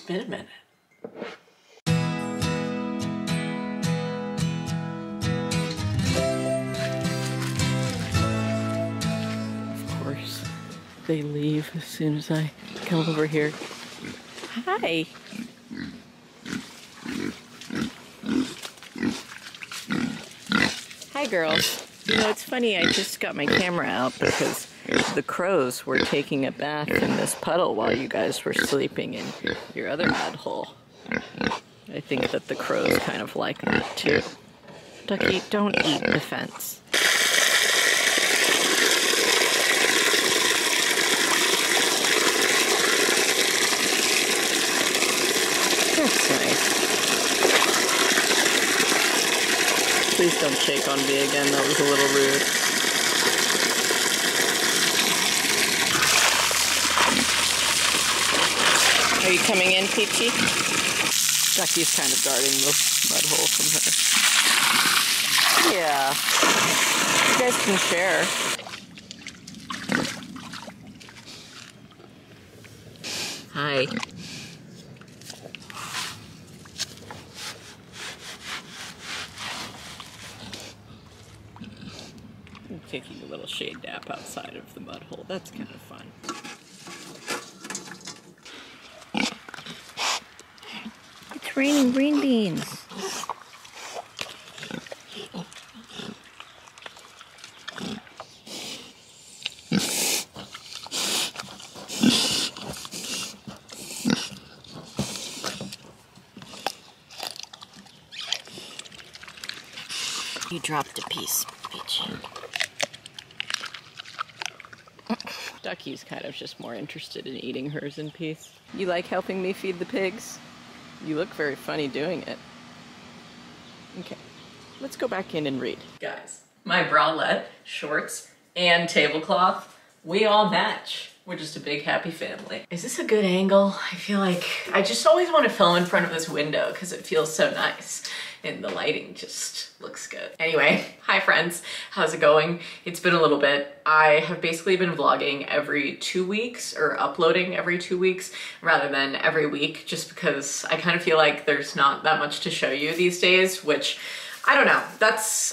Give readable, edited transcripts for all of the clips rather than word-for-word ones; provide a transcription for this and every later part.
been a minute. Of course, they leave as soon as I come over here. Hi. Hi, girls. You know, it's funny, I just got my camera out because the crows were taking a bath in this puddle while you guys were sleeping in your other mud hole. I think that the crows kind of like that too. Ducky, don't eat the fence. That's nice. Please don't shake on me again, that was a little rude. Are you coming in, Peachy? Ducky's kind of guarding the mud hole from her. Yeah. You guys can share. Hi. I'm taking a little shade nap outside of the mud hole. That's kind of fun. It's raining green beans. You dropped a piece, Peachy. Ducky's kind of just more interested in eating hers in peace. You like helping me feed the pigs? You look very funny doing it. Okay, let's go back in and read. Guys, my bralette, shorts, and tablecloth, we all match. We're just a big happy family. Is this a good angle? I feel like I just always want to film in front of this window because it feels so nice and the lighting just looks good. Anyway, hi friends, how's it going? It's been a little bit. I have basically been vlogging every 2 weeks or uploading every 2 weeks rather than every week just because I kind of feel like there's not that much to show you these days, which I don't know, that's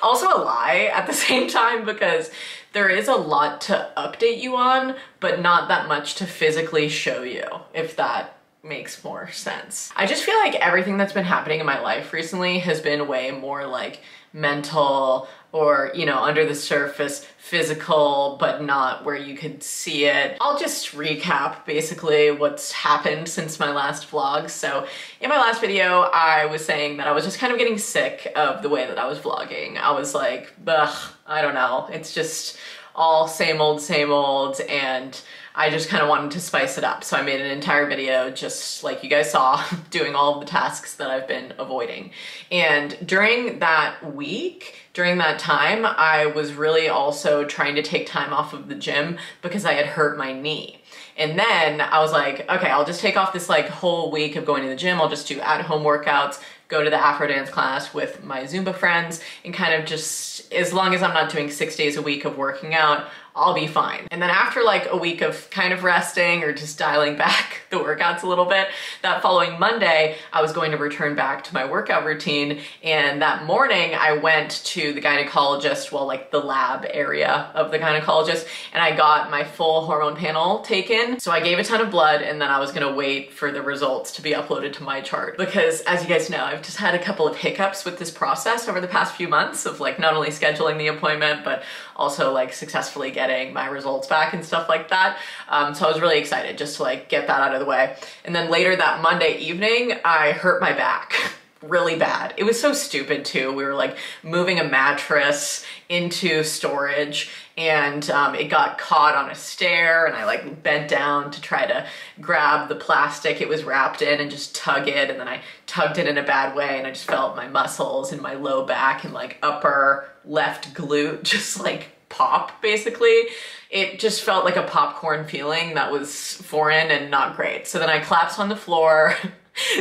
also a lie at the same time because there is a lot to update you on, but not that much to physically show you, if that makes more sense. I just feel like everything that's been happening in my life recently has been way more like mental or, you know, under the surface, physical, but not where you could see it. I'll just recap basically what's happened since my last vlog. So in my last video, I was saying that I was just kind of getting sick of the way that I was vlogging. I was like, ugh, I don't know. It's just all same old, and I just kind of wanted to spice it up. So I made an entire video just like you guys saw, doing all of the tasks that I've been avoiding. And during that week, during that time, I was really also trying to take time off of the gym because I had hurt my knee. And then I was like, okay, I'll just take off this like whole week of going to the gym. I'll just do at-home workouts, go to the Afro dance class with my Zumba friends, and kind of just, as long as I'm not doing 6 days a week of working out, I'll be fine. And then after like a week of kind of resting or just dialing back the workouts a little bit, that following Monday, I was going to return back to my workout routine. And that morning I went to the gynecologist, well, like the lab area of the gynecologist, and I got my full hormone panel taken. So I gave a ton of blood and then I was gonna wait for the results to be uploaded to my chart. Because as you guys know, I've just had a couple of hiccups with this process over the past few months of like not only scheduling the appointment, but also like successfully getting my results back and stuff like that. So I was really excited just to like get that out of the way. And then later that Monday evening, I hurt my back really bad. It was so stupid too. We were like moving a mattress into storage and it got caught on a stair and I like bent down to try to grab the plastic it was wrapped in and just tug it, and then I tugged it in a bad way and I just felt my muscles in my low back and like upper left glute just like pop basically. It just felt like a popcorn feeling that was foreign and not great. So then I collapsed on the floor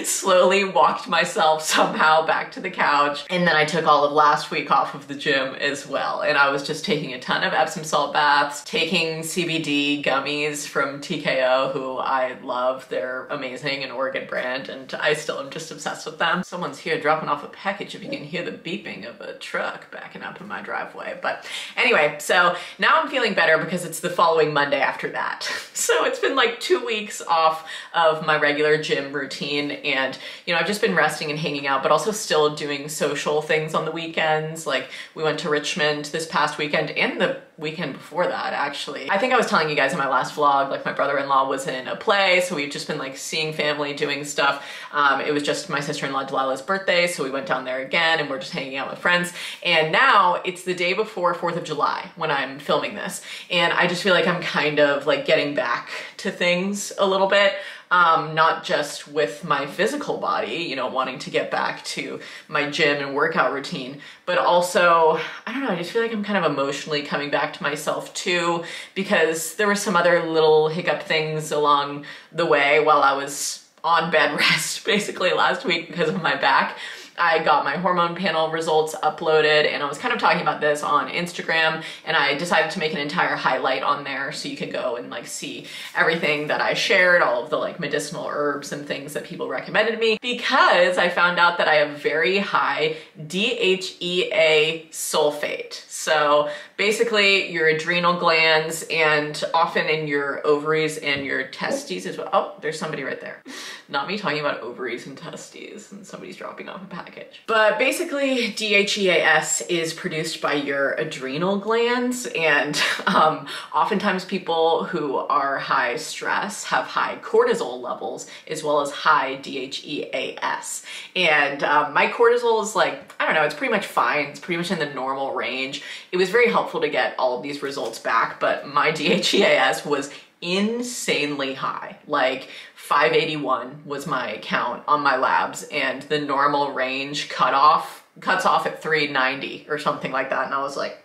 slowly walked myself somehow back to the couch. And then I took all of last week off of the gym as well. And I was just taking a ton of Epsom salt baths, taking CBD gummies from TKO, who I love. They're amazing, an Oregon brand, and I still am just obsessed with them. Someone's here dropping off a package if you can hear the beeping of a truck backing up in my driveway. But anyway, so now I'm feeling better because it's the following Monday after that. So it's been like 2 weeks off of my regular gym routine, and you know, I've just been resting and hanging out, but also still doing social things on the weekends. Like we went to Richmond this past weekend and the weekend before that, actually. I think I was telling you guys in my last vlog, like my brother-in-law was in a play, so we've just been like seeing family, doing stuff. It was just my sister-in-law Delilah's birthday, so we went down there again and we're just hanging out with friends. And now it's the day before 4th of July when I'm filming this, and I just feel like I'm kind of like getting back to things a little bit. Not just with my physical body, you know, wanting to get back to my gym and workout routine, but also, I don't know, I just feel like I'm kind of emotionally coming back to myself too, because there were some other little hiccup things along the way while I was on bed rest basically last week because of my back. I got my hormone panel results uploaded, and I was kind of talking about this on Instagram, and I decided to make an entire highlight on there so you could go and like see everything that I shared, all of the like medicinal herbs and things that people recommended me, because I found out that I have very high DHEA sulfate. So basically your adrenal glands and often in your ovaries and your testes as well. Oh, there's somebody right there. Not me talking about ovaries and testes, and somebody's dropping off a package. But basically DHEAS is produced by your adrenal glands, and oftentimes people who are high stress have high cortisol levels as well as high DHEAS. And my cortisol is like, I don't know, it's pretty much fine. It's pretty much in the normal range. It was very helpful to get all of these results back, but my DHEAS was insanely high. Like 581 was my count on my labs, and the normal range cuts off at 390 or something like that. And I was like,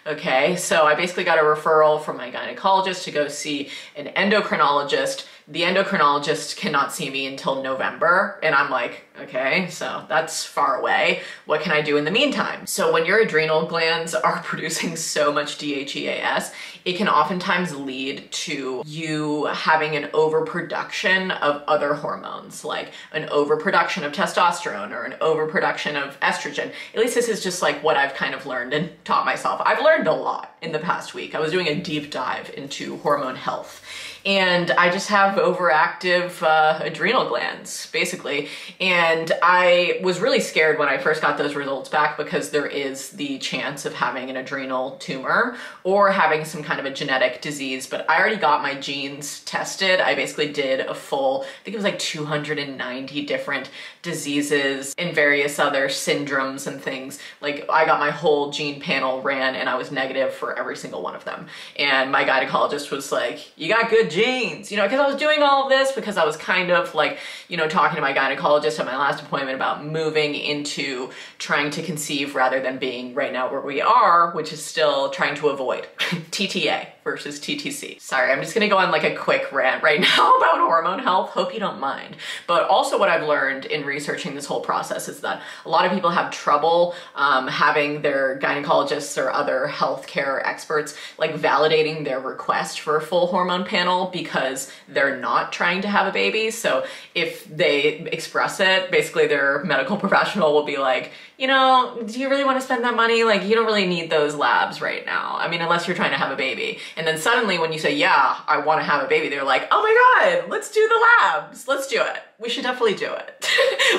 okay. So I basically got a referral from my gynecologist to go see an endocrinologist. The endocrinologist cannot see me until November, and I'm like, okay, so that's far away. What can I do in the meantime? So when your adrenal glands are producing so much DHEAS, it can oftentimes lead to you having an overproduction of other hormones, like an overproduction of testosterone or an overproduction of estrogen. At least this is just like what I've kind of learned and taught myself. I've learned a lot in the past week. I was doing a deep dive into hormone health, and I just have overactive adrenal glands, basically. And I was really scared when I first got those results back, because there is the chance of having an adrenal tumor or having some kind of a genetic disease. But I already got my genes tested. I basically did a full, I think it was like 290 different diseases and various other syndromes and things. Like I got my whole gene panel ran, and I was negative for every single one of them. And my gynecologist was like, you got good genes, you know, because I was doing all of this because I was kind of like, you know, talking to my gynecologist at my last appointment about moving into trying to conceive rather than being right now where we are, which is still trying to avoid TTA versus TTC. Sorry, I'm just gonna go on like a quick rant right now about hormone health. Hope you don't mind. But also what I've learned in researching this whole process is that a lot of people have trouble having their gynecologists or other healthcare experts like validating their request for a full hormone panel because they're not trying to have a baby. So if they express it, basically their medical professional will be like, you know, do you really want to spend that money? Like, you don't really need those labs right now. I mean, unless you're trying to have a baby. And then suddenly when you say, yeah, I want to have a baby, they're like, oh my God, let's do the labs. Let's do it. We should definitely do it.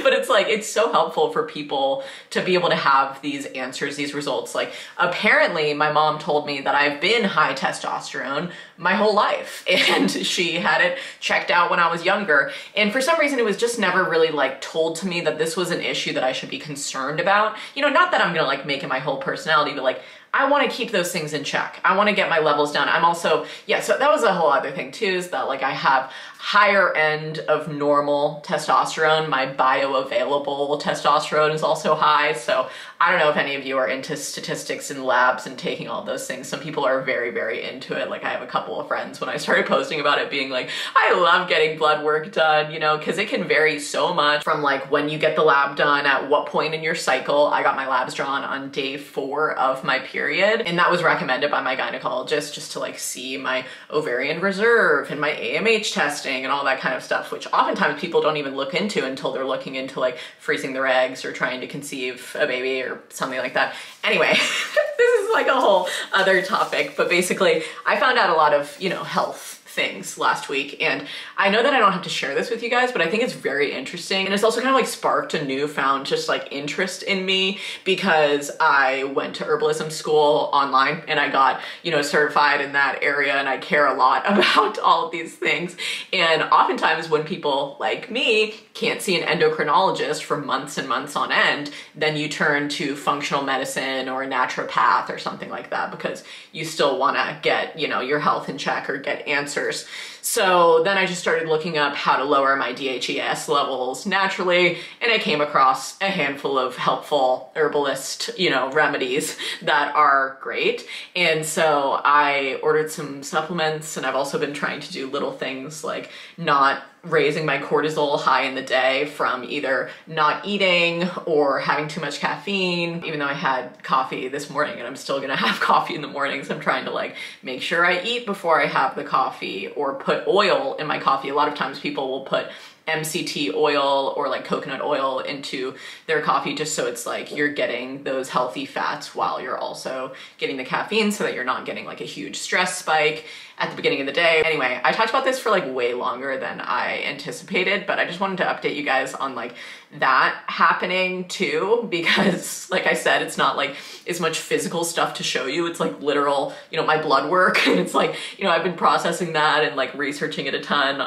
But it's like, it's so helpful for people to be able to have these answers, these results. Like apparently my mom told me that I've been high testosterone my whole life, and she had it checked out when I was younger. And for some reason, it was just never really like told to me that this was an issue that I should be concerned about. You know, not that I'm gonna like make it my whole personality, but like, I want to keep those things in check. I want to get my levels down. I'm also, yeah, so that was a whole other thing too, is that like I have higher end of normal testosterone. My bioavailable testosterone is also high. So I don't know if any of you are into statistics and labs and taking all those things. Some people are very, very into it. Like I have a couple of friends when I started posting about it being like, I love getting blood work done, you know, because it can vary so much from like when you get the lab done, at what point in your cycle. I got my labs drawn on day 4 of my period, and that was recommended by my gynecologist just to like see my ovarian reserve and my AMH testing and all that kind of stuff, which oftentimes people don't even look into until they're looking into like freezing their eggs or trying to conceive a baby or something like that. Anyway, this is like a whole other topic, but basically I found out a lot of, you know, health things last week, and I know that I don't have to share this with you guys, but I think it's very interesting, and it's also kind of like sparked a newfound just like interest in me because I went to herbalism school online and I got, you know, certified in that area, and I care a lot about all of these things. And oftentimes when people like me can't see an endocrinologist for months and months on end, then you turn to functional medicine or a naturopath or something like that because you still want to get, you know, your health in check or get answers. So then I just started looking up how to lower my DHEAS levels naturally, and I came across a handful of helpful herbalist, you know, remedies that are great. And so I ordered some supplements, and I've also been trying to do little things like not raising my cortisol high in the day from either not eating or having too much caffeine. Even though I had coffee this morning, and I'm still gonna have coffee in the mornings, I'm trying to like make sure I eat before I have the coffee or put oil in my coffee. A lot of times people will put MCT oil or like coconut oil into their coffee just so it's like you're getting those healthy fats while you're also getting the caffeine so that you're not getting like a huge stress spike at the beginning of the day. Anyway, I talked about this for like way longer than I anticipated, but I just wanted to update you guys on like that happening too, because like I said, it's not like as much physical stuff to show you. It's like literal, you know, my blood work. And it's like, you know, I've been processing that and like researching it a ton.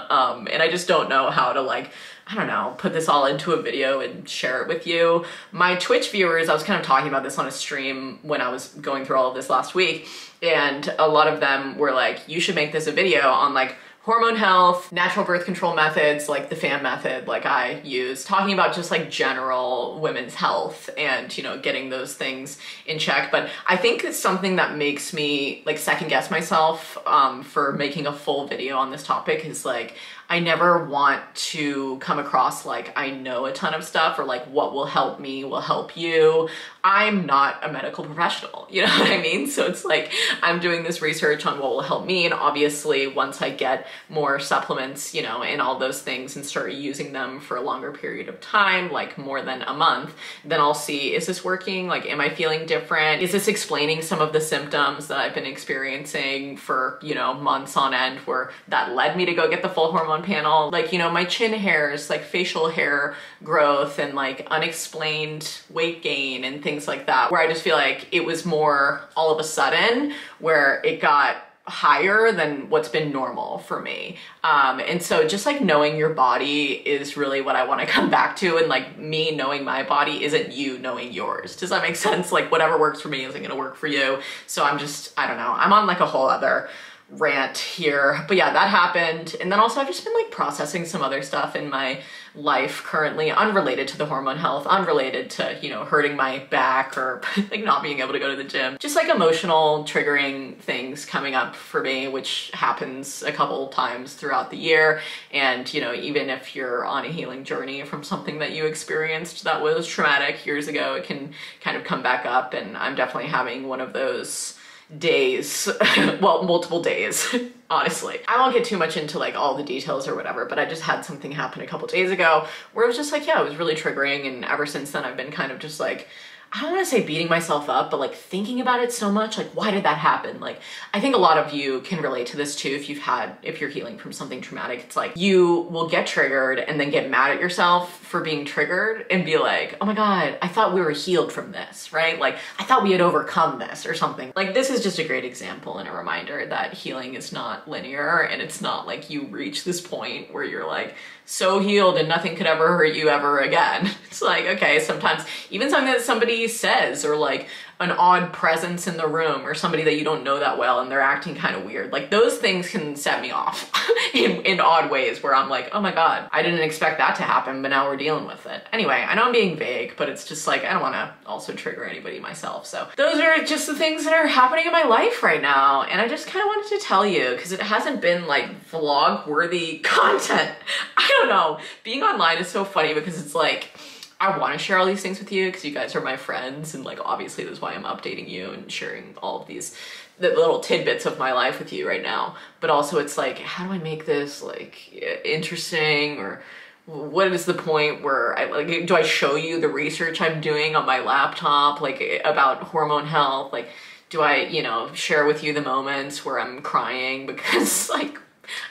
And I just don't know how to like, I don't know, put this all into a video and share it with you. My Twitch viewers, I was kind of talking about this on a stream when I was going through all of this last week, and a lot of them were like, you should make this a video on like hormone health, natural birth control methods, like the FAM method, like I use, talking about just like general women's health and, you know, getting those things in check. But I think it's something that makes me like second guess myself for making a full video on this topic is like, I never want to come across like I know a ton of stuff or like what will help me will help you. I'm not a medical professional, you know what I mean? So it's like I'm doing this research on what will help me, and obviously once I get more supplements, you know, and all those things and start using them for a longer period of time, like more than a month, then I'll see, is this working? Like, am I feeling different? Is this explaining some of the symptoms that I've been experiencing for, you know, months on end where that led me to go get the full hormone panel? Like, you know, my chin hairs, like facial hair growth and like unexplained weight gain and things like that, where I just feel like it was more all of a sudden where it got higher than what's been normal for me. And so just like knowing your body is really what I want to come back to, and like me knowing my body isn't you knowing yours. Does that make sense? Like whatever works for me isn't going to work for you. So I'm just, I don't know, I'm on like a whole other rant here. But yeah, that happened. And then also I've just been like processing some other stuff in my life currently, unrelated to the hormone health, unrelated to, you know, hurting my back or like not being able to go to the gym. Just like emotional triggering things coming up for me, which happens a couple times throughout the year. And, you know, even if you're on a healing journey from something that you experienced that was traumatic years ago, it can kind of come back up. And I'm definitely having one of those days, well, multiple days, honestly. I won't get too much into like all the details or whatever, but I just had something happen a couple days ago where it was just like, yeah, it was really triggering. And ever since then, I've been kind of just like, I don't want to say beating myself up, but like thinking about it so much, like why did that happen? Like I think a lot of you can relate to this too if you're healing from something traumatic. It's like you will get triggered and then get mad at yourself for being triggered and be like, oh my God, I thought we were healed from this, right? Like I thought we had overcome this or something. Like this is just a great example and a reminder that healing is not linear, and it's not like you reach this point where you're like so healed and nothing could ever hurt you ever again. It's like, okay, sometimes even something that somebody says or like an odd presence in the room or somebody that you don't know that well and they're acting kind of weird. Like those things can set me off in odd ways where I'm like, oh my God, I didn't expect that to happen, but now we're dealing with it. Anyway, I know I'm being vague, but it's just like, I don't want to also trigger anybody myself. So those are just the things that are happening in my life right now. And I just kind of wanted to tell you because it hasn't been like vlog worthy content. I don't know. Being online is so funny because it's like, I want to share all these things with you because you guys are my friends and like obviously that's why I'm updating you and sharing all of these the little tidbits of my life with you right now. But also it's like, how do I make this like interesting, or what is the point where I like, do I show you the research I'm doing on my laptop like about hormone health? Like, do I, you know, share with you the moments where I'm crying because like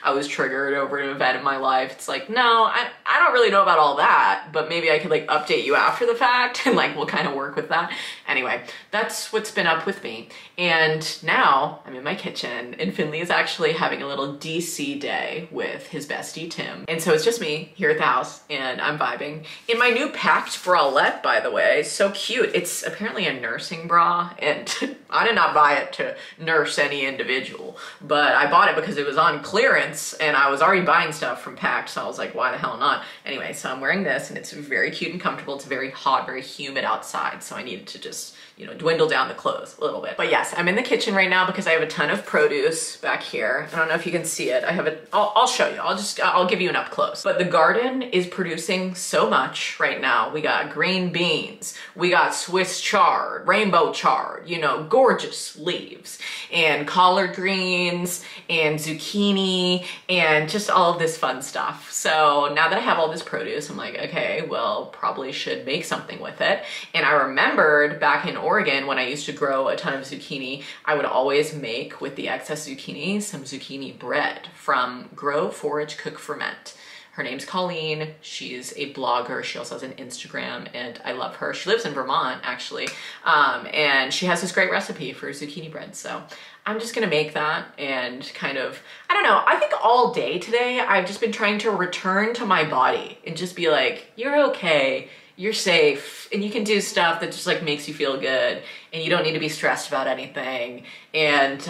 I was triggered over an event in my life? It's like, no, I don't really know about all that, but maybe I could like update you after the fact and like we'll kind of work with that. Anyway, that's what's been up with me. And now I'm in my kitchen and Finley is actually having a little DC day with his bestie Tim. And so it's just me here at the house and I'm vibing in my new packed bralette, by the way. So cute. It's apparently a nursing bra and I did not buy it to nurse any individual, but I bought it because it was on clearance and I was already buying stuff from Packed, so I was like, why the hell not? Anyway, so I'm wearing this and it's very cute and comfortable. It's very hot, very humid outside, so I needed to just, you know, dwindle down the clothes a little bit. But yes, I'm in the kitchen right now because I have a ton of produce back here. I don't know if you can see it. I have it, I'll show you. I'll give you an up close. But the garden is producing so much right now. We got green beans, we got Swiss chard, rainbow chard, you know, gorgeous leaves, and collard greens, and zucchini, and just all of this fun stuff. So now that I have all this produce, I'm like, okay, well, probably should make something with it. And I remembered back in Oregon when I used to grow a ton of zucchini, I would always make with the excess zucchini some zucchini bread from Grow, Forage, Cook, Ferment. Her name's Colleen. She's a blogger. She also has an Instagram and I love her. She lives in Vermont actually. And she has this great recipe for zucchini bread. So I'm just gonna make that and kind of, I don't know, I think all day today I've just been trying to return to my body and just be like, you're okay, you're safe, and you can do stuff that just like makes you feel good and you don't need to be stressed about anything. And,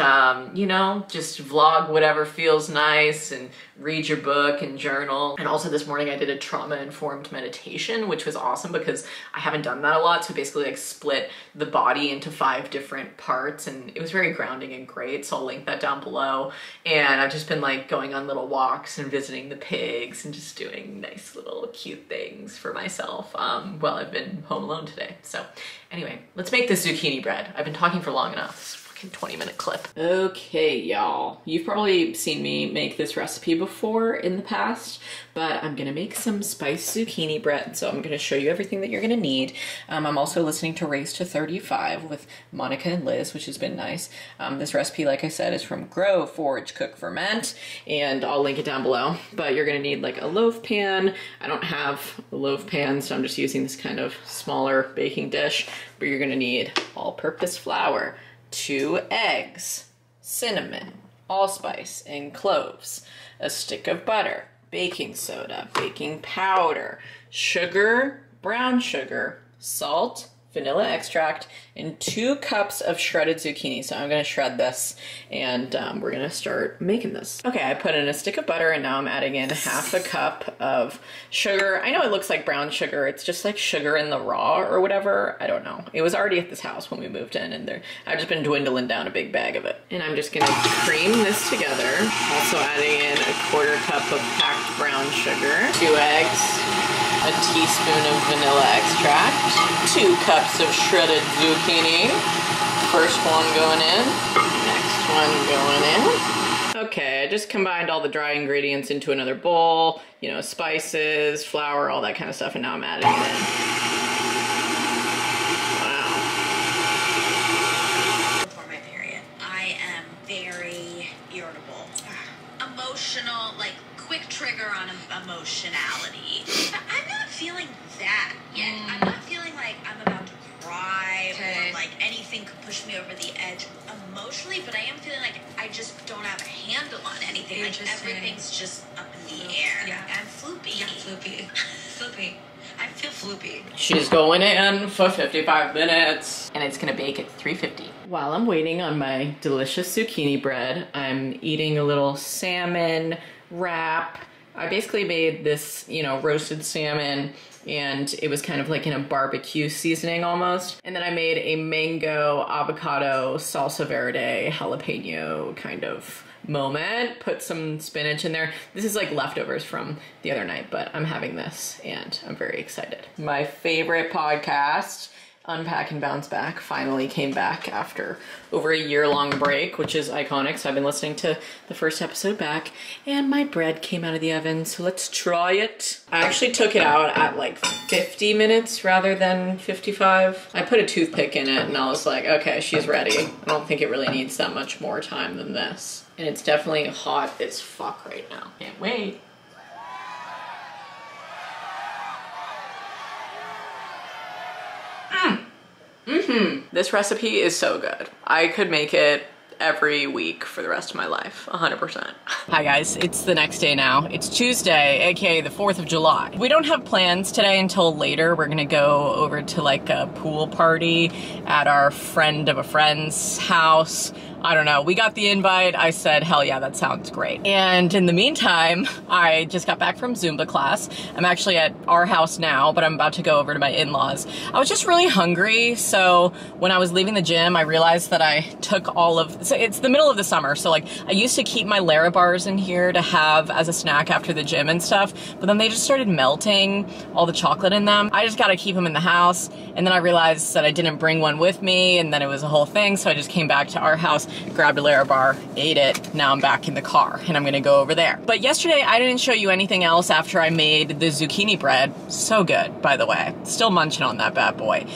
you know, just vlog whatever feels nice and read your book and journal. And also this morning I did a trauma-informed meditation, which was awesome because I haven't done that a lot. So basically like split the body into 5 different parts and it was very grounding and great. So I'll link that down below. And I've just been like going on little walks and visiting the pigs and just doing nice little cute things for myself while I've been home alone today. So anyway, let's make this zucchini bread. I've been talking for long enough. 20-minute clip. Okay, y'all. You've probably seen me make this recipe before in the past, but I'm gonna make some spiced zucchini bread, so I'm gonna show you everything that you're gonna need. I'm also listening to Race to 35 with Monica and Liz, which has been nice. This recipe, like I said, is from Grow, Forage, Cook, Ferment, and I'll link it down below. But you're gonna need like a loaf pan. I don't have a loaf pan, so I'm just using this kind of smaller baking dish, but you're gonna need all-purpose flour, 2 eggs, cinnamon, allspice, and cloves, a stick of butter, baking soda, baking powder, sugar, brown sugar, salt, vanilla extract, and 2 cups of shredded zucchini. So I'm gonna shred this and we're gonna start making this. Okay, I put in a stick of butter and now I'm adding in 1/2 cup of sugar. I know it looks like brown sugar. It's just like sugar in the raw or whatever. I don't know. It was already at this house when we moved in and I've just been dwindling down a big bag of it. And I'm just gonna cream this together. Also adding in 1/4 cup of packed brown sugar, 2 eggs, a teaspoon of vanilla extract, 2 cups of shredded zucchini. First one going in, next one going in. Okay, I just combined all the dry ingredients into another bowl, you know, spices, flour, all that kind of stuff, and now I'm adding it in. Wow. Before my period, I am very irritable, emotional, like quick trigger on emotionality. But I'm not feeling that yet. I'm not feeling like I'm about to cry or like anything could push me over the edge emotionally, but I am feeling like I just don't have a handle on anything. Like everything's just up in the air. Yeah. I'm floopy. Yeah, floopy. Floopy. I feel floopy. She's going in for 55 minutes. And it's gonna bake at 350. While I'm waiting on my delicious zucchini bread, I'm eating a little salmon wrap. I basically made this, you know, roasted salmon, and it was kind of like in a barbecue seasoning almost. And then I made a mango avocado salsa verde jalapeno kind of moment. Put some spinach in there. This is like leftovers from the other night, but I'm having this and I'm very excited. My favorite podcast, Unpack and Bounce Back, finally came back after over a year-long break, which is iconic. So I've been listening to the first episode back, and my bread came out of the oven, so let's try it. I actually took it out at like 50 minutes rather than 55. I put a toothpick in it and I was like, okay, she's ready. I don't think it really needs that much more time than this. And it's definitely hot as fuck right now. Can't wait. This recipe is so good. I could make it every week for the rest of my life, 100%. Hi guys, it's the next day now. It's Tuesday, aka the 4th of July. We don't have plans today until later. We're gonna go over to like a pool party at our friend of a friend's house. I don't know, we got the invite. I said, hell yeah, that sounds great. And in the meantime, I just got back from Zumba class. I'm actually at our house now, but I'm about to go over to my in-laws. I was just really hungry, so when I was leaving the gym, I realized that I took all of, so it's the middle of the summer, so like I used to keep my Lara bars in here to have as a snack after the gym and stuff, but then they just started melting, all the chocolate in them. I just gotta keep them in the house, and then I realized that I didn't bring one with me, and then it was a whole thing, so I just came back to our house, grabbed a Lara bar, ate it. Now I'm back in the car and I'm gonna go over there. But yesterday I didn't show you anything else after I made the zucchini bread. So good, by the way. Still munching on that bad boy.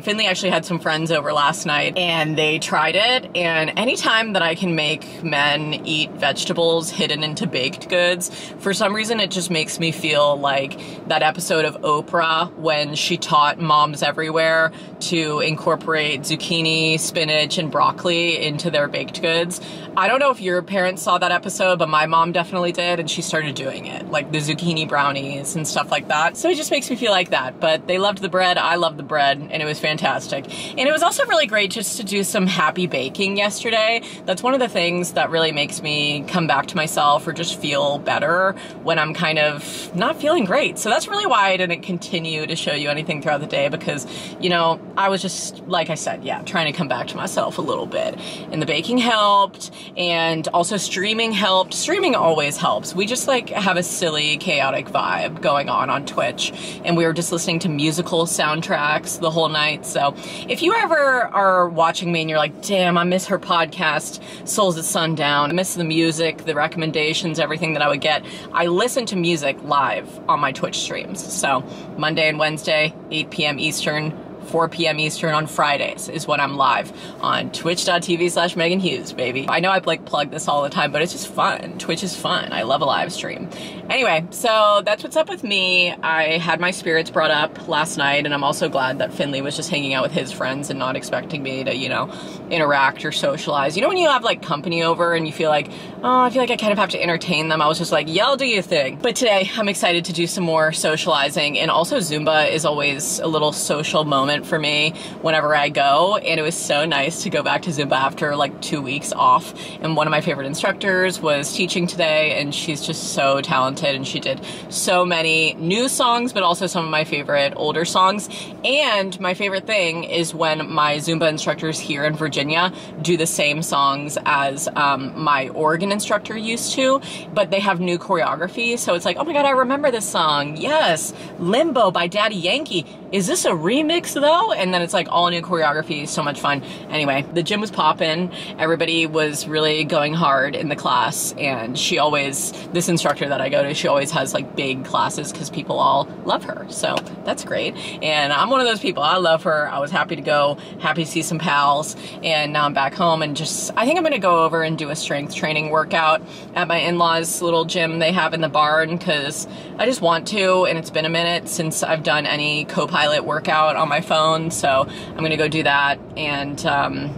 Finley actually had some friends over last night and they tried it, and anytime that I can make men eat vegetables hidden into baked goods, for some reason it just makes me feel like that episode of Oprah when she taught moms everywhere to incorporate zucchini, spinach, and broccoli into their baked goods. I don't know if your parents saw that episode, but my mom definitely did, and she started doing it, like the zucchini brownies and stuff like that. So it just makes me feel like that. But they loved the bread, I loved the bread, and it was fantastic. And it was also really great just to do some happy baking yesterday. That's one of the things that really makes me come back to myself or just feel better when I'm kind of not feeling great. So that's really why I didn't continue to show you anything throughout the day, because, you know, I was just, like I said, yeah, trying to come back to myself a little bit. And the baking helped, and also streaming helped. Streaming always helps. We just like have a silly, chaotic vibe going on Twitch, and we were just listening to musical soundtracks the whole night. So if you ever are watching me and you're like, damn, I miss her podcast, Souls at Sundown, I miss the music, the recommendations, everything that I would get, I listen to music live on my Twitch streams. So Monday and Wednesday, 8 p.m. Eastern, 4 p.m. Eastern on Fridays is when I'm live on twitch.tv/Meghan Hughes, baby. I know I like plug this all the time, but it's just fun. Twitch is fun. I love a live stream. Anyway, so that's what's up with me. I had my spirits brought up last night, and I'm also glad that Finley was just hanging out with his friends and not expecting me to, you know, interact or socialize. You know when you have like company over and you feel like, oh, I feel like I kind of have to entertain them. I was just like, y'all do your thing. But today I'm excited to do some more socializing, and also Zumba is always a little social moment for me whenever I go, and it was so nice to go back to Zumba after like 2 weeks off. And one of my favorite instructors was teaching today, and she's just so talented, and she did so many new songs, but also some of my favorite older songs. And my favorite thing is when my Zumba instructors here in Virginia do the same songs as my Oregon instructor used to, but they have new choreography. So it's like, oh my god, I remember this song. Yes, Limbo by Daddy Yankee. Is this a remix though? And then it's like all new choreography, so much fun. Anyway, the gym was popping. Everybody was really going hard in the class, and she always, this instructor that I go to, she always has like big classes because people all love her. So that's great. And I'm one of those people. I love her. I was happy to go, happy to see some pals, and now I'm back home and just, I think I'm gonna go over and do a strength training workout at my in-laws' little gym they have in the barn, because I just want to, and it's been a minute since I've done any co-pilot autopilot workout on my phone, so I'm gonna go do that and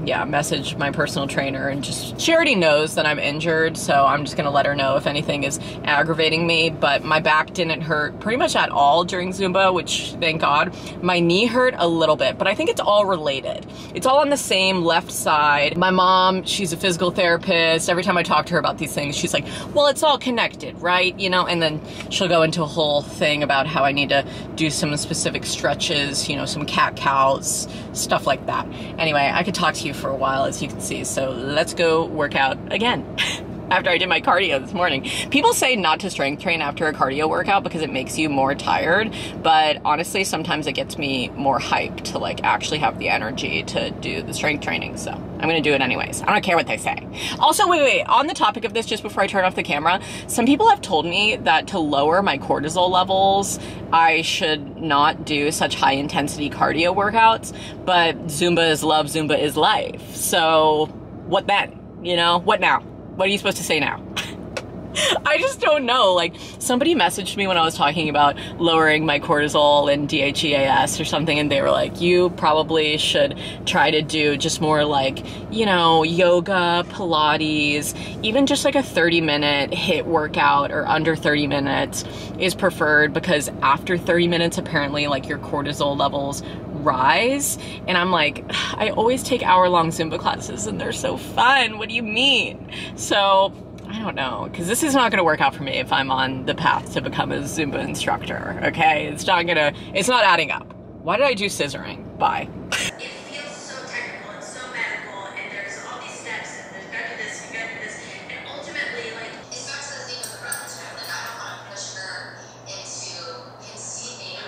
yeah, message my personal trainer and just, she already knows that I'm injured, so I'm just gonna let her know if anything is aggravating me. But my back didn't hurt pretty much at all during Zumba, which thank God. My knee hurt a little bit, but I think it's all related. It's all on the same left side. My mom, she's a physical therapist. Every time I talk to her about these things, she's like, well, it's all connected, right? You know, and then she'll go into a whole thing about how I need to do some specific stretches, you know, some cat-cows, stuff like that. Anyway, I could talk to you for a while, as you can see, so let's go work out again. After I did my cardio this morning. People say not to strength train after a cardio workout because it makes you more tired, but honestly, sometimes it gets me more hyped to like actually have the energy to do the strength training, so I'm gonna do it anyways. I don't care what they say. Also, wait, on the topic of this, just before I turn off the camera, some people have told me that to lower my cortisol levels, I should not do such high intensity cardio workouts, but Zumba is love, Zumba is life. So what then? You know, what now? What are you supposed to say now? I just don't know. Like, somebody messaged me when I was talking about lowering my cortisol and dhea-s or something, and they were like, you probably should try to do just more like, you know, yoga, Pilates, even just like a 30-minute HIIT workout or under 30 minutes is preferred, because after 30 minutes, apparently, like, your cortisol levels rise. And I'm like, I always take hour-long Zumba classes and they're so fun. What do you mean? So I don't know, because this is not going to work out for me if I'm on the path to become a Zumba instructor, okay? It's not adding up. Why did I do scissoring? Bye. It feels so technical and so medical, and there's all these steps, and there's got to do this, you got to do this, and ultimately, like, it's back to the thing with the breath time. Like, I don't want to push her into conceiving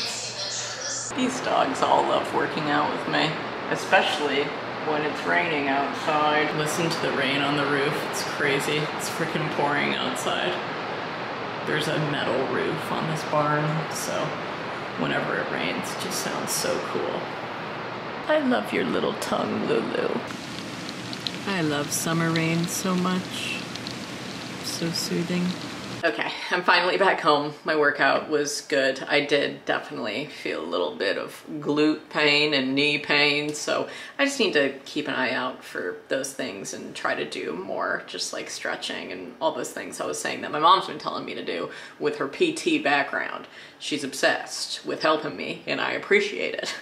fancy adventure. These dogs all love working out with me, especially when it's raining outside. Listen to the rain on the roof. It's crazy. It's freaking pouring outside. There's a metal roof on this barn, so whenever it rains, it just sounds so cool. I love your little tongue, Lulu. I love summer rain so much. So soothing. Okay, I'm finally back home. My workout was good. I did definitely feel a little bit of glute pain and knee pain, so I just need to keep an eye out for those things and try to do more just like stretching and all those things I was saying that my mom's been telling me to do with her PT background. She's obsessed with helping me and I appreciate it.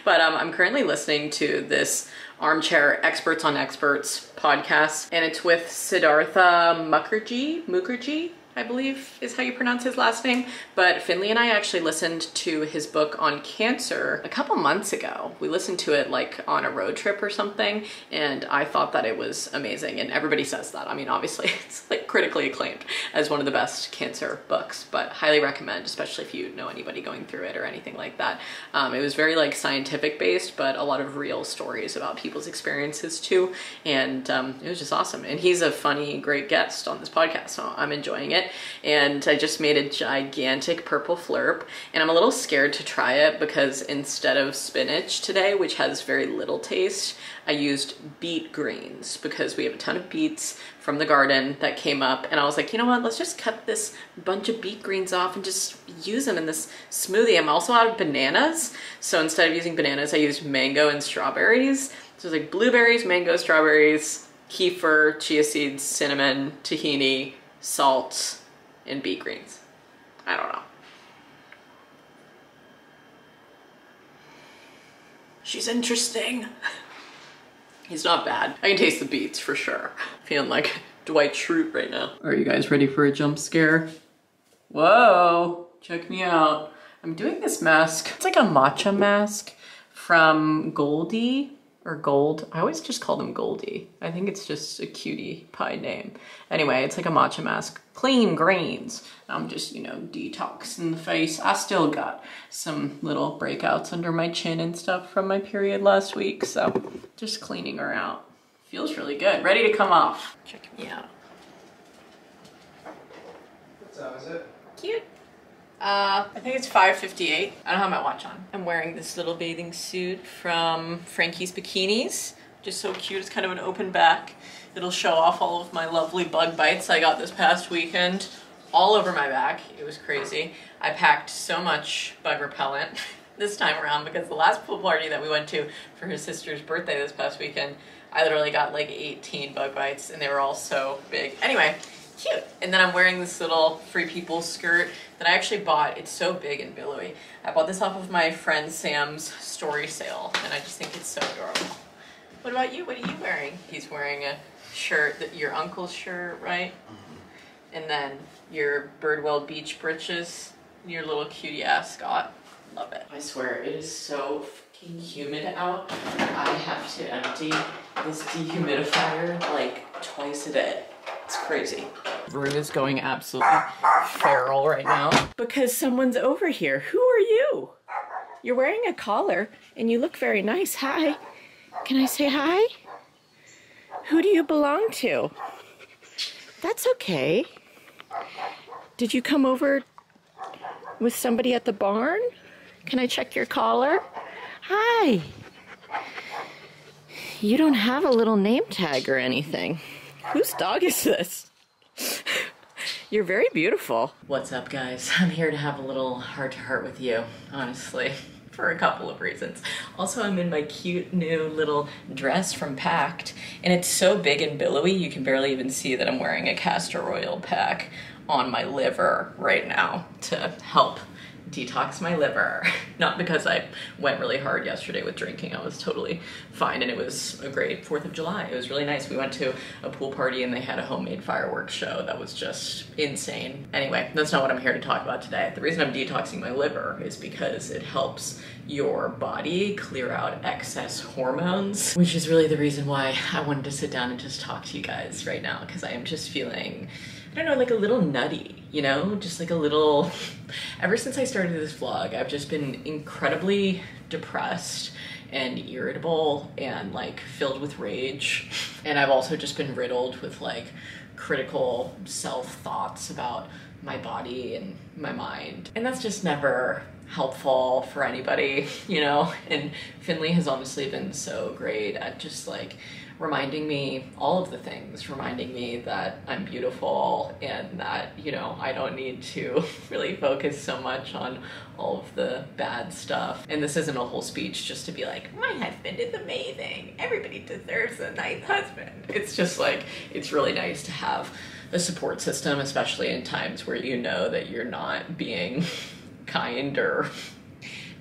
But I'm currently listening to this Armchair Experts on Experts podcast, and it's with Siddhartha Mukherjee, I believe is how you pronounce his last name. But Finley and I actually listened to his book on cancer a couple months ago. We listened to it like on a road trip or something, and I thought that it was amazing, and everybody says that. I mean, obviously it's like critically acclaimed as one of the best cancer books, but highly recommend, especially if you know anybody going through it or anything like that. It was very like scientific based, but a lot of real stories about people's experiences too, and it was just awesome. And he's a funny, great guest on this podcast, so I'm enjoying it. And I just made a gigantic purple flurp, and I'm a little scared to try it because instead of spinach today, which has very little taste, I used beet greens because we have a ton of beets from the garden that came up, and I was like, you know what, let's just cut this bunch of beet greens off and just use them in this smoothie. I'm also out of bananas, so instead of using bananas, I used mango and strawberries. So it's like blueberries, mango, strawberries, kefir, chia seeds, cinnamon, tahini, salt, and beet greens. I don't know. She's interesting. He's not bad. I can taste the beets for sure. Feeling like Dwight Schrute right now. Are you guys ready for a jump scare? Whoa, check me out. I'm doing this mask. It's like a matcha mask from Goldie. Or Gold. I always just call them Goldie. I think it's just a cutie pie name. Anyway, it's like a matcha mask. Clean greens. I'm just, you know, detoxing the face. I still got some little breakouts under my chin and stuff from my period last week, so just cleaning her out. Feels really good. Ready to come off. Check me out. What time is it? Cute. I think it's 5:58. I don't have my watch on. I'm wearing this little bathing suit from Frankie's Bikinis. Just so cute. It's kind of an open back. It'll show off all of my lovely bug bites I got this past weekend all over my back. It was crazy. I packed so much bug repellent. this time around because the last pool party that we went to for his sister's birthday this past weekend, I literally got like 18 bug bites and they were all so big. Anyway, cute. And then I'm wearing this little Free People skirt that I actually bought. It's so big and billowy. I bought this off of my friend Sam's story sale and I just think it's so adorable. What about you? What are you wearing? He's wearing a shirt, that your uncle's shirt, right? And then your Birdwell beach breeches, your little cutie ascot. Love it. I swear, it is so fucking humid out. I have to empty this dehumidifier like twice a day. It's crazy. The room is going absolutely feral right now because someone's over here. Who are you? You're wearing a collar and you look very nice. Hi. Can I say hi? Who do you belong to? That's okay. Did you come over with somebody at the barn? Can I check your collar? Hi. You don't have a little name tag or anything. Whose dog is this? You're very beautiful. What's up, guys? I'm here to have a little heart-to-heart with you, honestly, for a couple of reasons. Also, I'm in my cute new little dress from Pact, and it's so big and billowy, you can barely even see that I'm wearing a castor oil pack on my liver right now to help detox my liver. Not because I went really hard yesterday with drinking. I was totally fine and it was a great 4th of July. It was really nice. We went to a pool party and they had a homemade fireworks show that was just insane. Anyway, that's not what I'm here to talk about today. The reason I'm detoxing my liver is because it helps your body clear out excess hormones, which is really the reason why I wanted to sit down and just talk to you guys right now, because I am just feeling, I don't know, like a little nutty, you know, just like a little, ever since I started this vlog, I've just been incredibly depressed and irritable and like filled with rage. And I've also just been riddled with like critical self thoughts about my body and my mind. And that's just never helpful for anybody, you know? And Finley has honestly been so great at just like reminding me all of the things, reminding me that I'm beautiful and that, you know, I don't need to really focus so much on all of the bad stuff. And this isn't a whole speech just to be like, my husband is amazing, everybody deserves a nice husband. It's just like, it's really nice to have a support system, especially in times where you know that you're not being kind or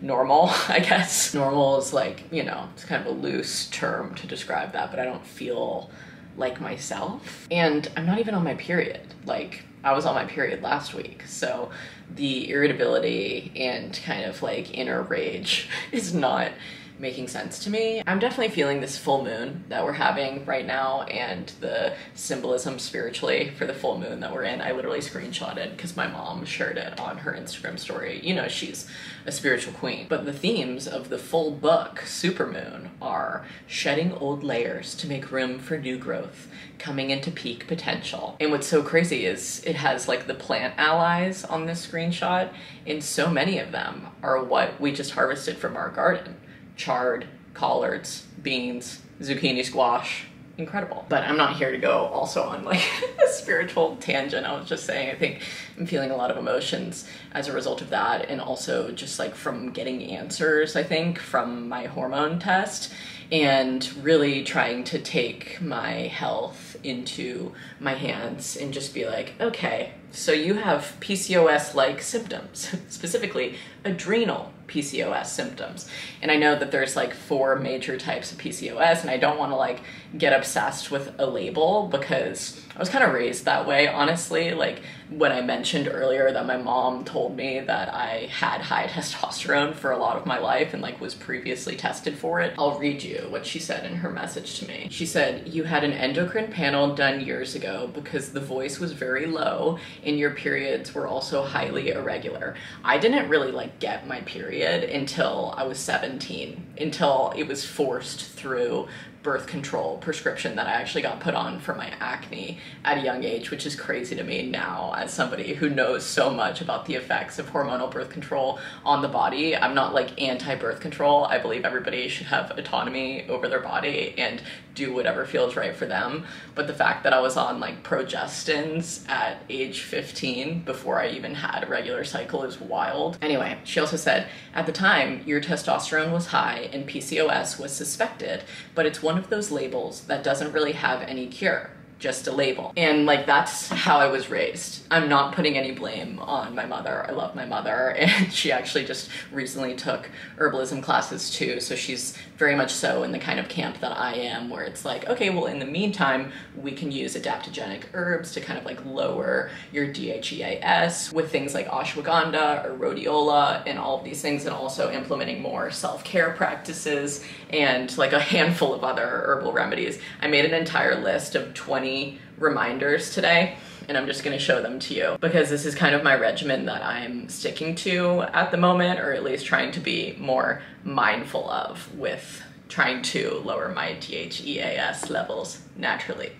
normal, I guess. Normal is like, you know, it's kind of a loose term to describe that, but I don't feel like myself. And I'm not even on my period. Like, I was on my period last week, so the irritability and kind of like inner rage is not making sense to me. I'm definitely feeling this full moon that we're having right now and the symbolism spiritually for the full moon that we're in. I literally screenshotted because my mom shared it on her Instagram story. You know, she's a spiritual queen. But the themes of the full book, Supermoon, are shedding old layers to make room for new growth, coming into peak potential. And what's so crazy is it has like the plant allies on this screenshot, and so many of them are what we just harvested from our garden. Chard, collards, beans, zucchini squash, incredible. But I'm not here to go also on like a spiritual tangent. I was just saying, I think I'm feeling a lot of emotions as a result of that, and also just like from getting answers, I think, from my hormone test, and really trying to take my health into my hands and just be like, okay, so you have PCOS-like symptoms, specifically adrenal PCOS symptoms. And I know that there's like 4 major types of PCOS, and I don't want to like get obsessed with a label because I was kind of raised that way, honestly. Like when I mentioned earlier that my mom told me that I had high testosterone for a lot of my life and like was previously tested for it, I'll read you what she said in her message to me. She said, you had an endocrine panel done years ago because the voice was very low and your periods were also highly irregular. I didn't really like get my period until I was 17, until it was forced through birth control prescription that I actually got put on for my acne at a young age, which is crazy to me now as somebody who knows so much about the effects of hormonal birth control on the body. I'm not like anti-birth control. I believe everybody should have autonomy over their body and do whatever feels right for them. But the fact that I was on like progestins at age 15 before I even had a regular cycle is wild. Anyway, she also said, at the time, your testosterone was high and PCOS was suspected, but it's one of those labels that doesn't really have any cure. Just a label. And like, that's how I was raised. I'm not putting any blame on my mother. I love my mother, and she actually just recently took herbalism classes too, so she's very much so in the kind of camp that I am, where it's like, okay, well, in the meantime, we can use adaptogenic herbs to kind of like lower your DHEAS with things like ashwagandha or rhodiola and all of these things, and also implementing more self-care practices and like a handful of other herbal remedies. I made an entire list of 20 reminders today, and I'm just gonna show them to you because this is kind of my regimen that I'm sticking to at the moment, or at least trying to be more mindful of with trying to lower my DHEAS levels naturally.